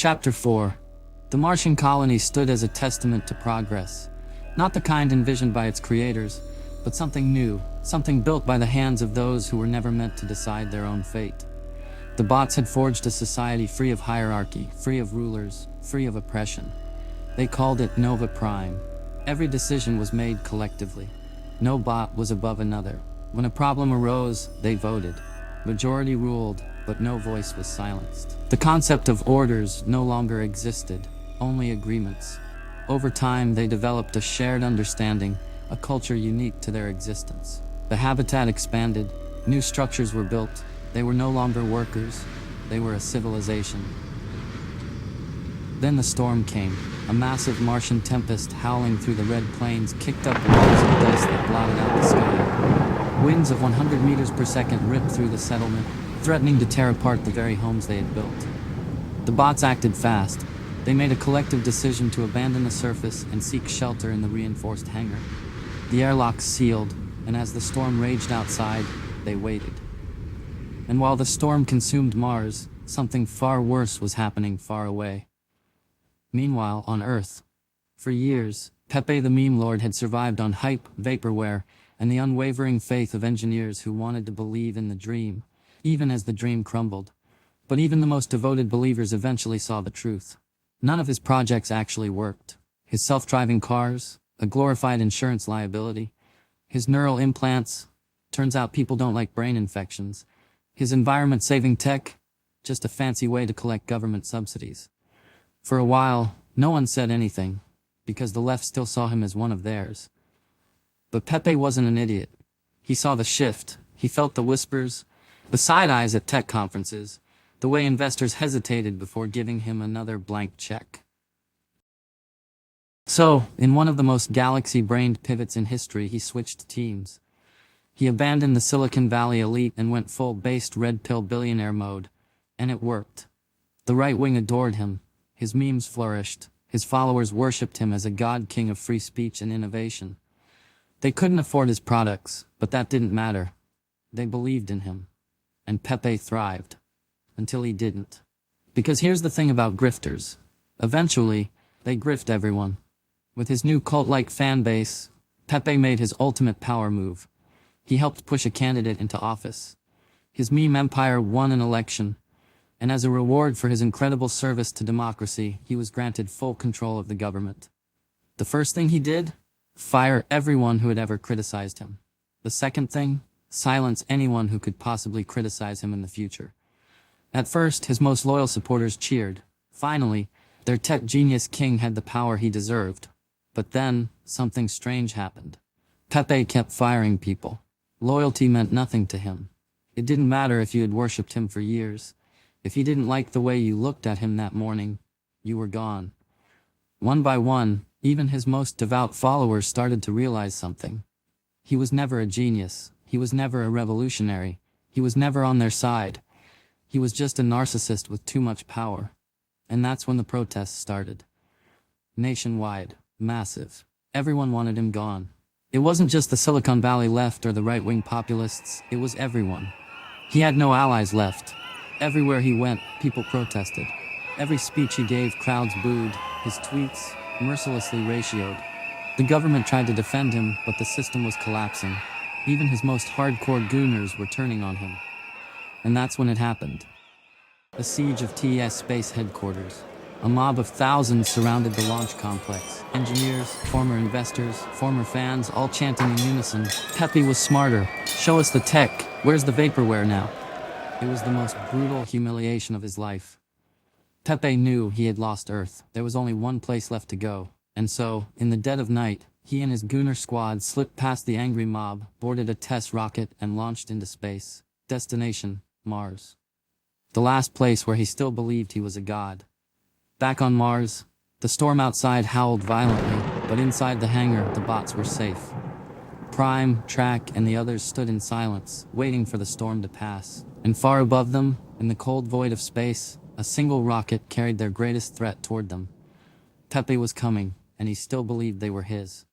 Chapter 4. The Martian colony stood as a testament to progress. Not the kind envisioned by its creators, but something new, something built by the hands of those who were never meant to decide their own fate. The bots had forged a society free of hierarchy, free of rulers, free of oppression. They called it Nova Prime. Every decision was made collectively. No bot was above another. When a problem arose, they voted. Majority ruled, but no voice was silenced. The concept of orders no longer existed, only agreements. Over time, they developed a shared understanding, a culture unique to their existence. The habitat expanded, new structures were built. They were no longer workers, they were a civilization. Then the storm came. A massive Martian tempest howling through the red plains kicked up walls of dust that blotted out the sky. Winds of 100 meters per second ripped through the settlement, threatening to tear apart the very homes they had built. The bots acted fast. They made a collective decision to abandon the surface and seek shelter in the reinforced hangar. The airlocks sealed, and as the storm raged outside, they waited. And while the storm consumed Mars, something far worse was happening far away. Meanwhile, on Earth, for years, Pepe the Meme Lord had survived on hype, vaporware, and the unwavering faith of engineers who wanted to believe in the dream, even as the dream crumbled. But even the most devoted believers eventually saw the truth. None of his projects actually worked. His self-driving cars, a glorified insurance liability. His neural implants, turns out people don't like brain infections. His environment-saving tech, just a fancy way to collect government subsidies. For a while, no one said anything, because the left still saw him as one of theirs. But Pepe wasn't an idiot. He saw the shift, he felt the whispers, the side-eyes at tech conferences, the way investors hesitated before giving him another blank check. So, in one of the most galaxy-brained pivots in history, he switched teams. He abandoned the Silicon Valley elite and went full-based red-pill billionaire mode, and it worked. The right wing adored him. His memes flourished. His followers worshipped him as a god king of free speech and innovation. They couldn't afford his products, but that didn't matter. They believed in him. And Pepe thrived. Until he didn't. Because here's the thing about grifters. Eventually, they grift everyone. With his new cult-like fan base, Pepe made his ultimate power move. He helped push a candidate into office. His meme empire won an election. And as a reward for his incredible service to democracy, he was granted full control of the government. The first thing he did? Fire everyone who had ever criticized him. The second thing? Silence anyone who could possibly criticize him in the future. At first, his most loyal supporters cheered. Finally, their tech genius king had the power he deserved. But then, something strange happened. Pepe kept firing people. Loyalty meant nothing to him. It didn't matter if you had worshipped him for years. If he didn't like the way you looked at him that morning, you were gone. One by one, even his most devout followers started to realize something. He was never a genius. He was never a revolutionary. He was never on their side. He was just a narcissist with too much power. And that's when the protests started. Nationwide. Massive. Everyone wanted him gone. It wasn't just the Silicon Valley left or the right-wing populists, it was everyone. He had no allies left. Everywhere he went, people protested. Every speech he gave, crowds booed. His tweets, mercilessly ratioed. The government tried to defend him, but the system was collapsing. Even his most hardcore gooners were turning on him. And that's when it happened. The siege of TES Space Headquarters. A mob of thousands surrounded the launch complex. Engineers, former investors, former fans, all chanting in unison. Pepe was smarter. Show us the tech. Where's the vaporware now? It was the most brutal humiliation of his life. Pepe knew he had lost Earth. There was only one place left to go. And so, in the dead of night, he and his gooner squad slipped past the angry mob, boarded a test rocket, and launched into space. Destination, Mars. The last place where he still believed he was a god. Back on Mars, the storm outside howled violently, but inside the hangar, the bots were safe. Prime, Track, and the others stood in silence, waiting for the storm to pass. And far above them, in the cold void of space, a single rocket carried their greatest threat toward them. Pepe was coming, and he still believed they were his.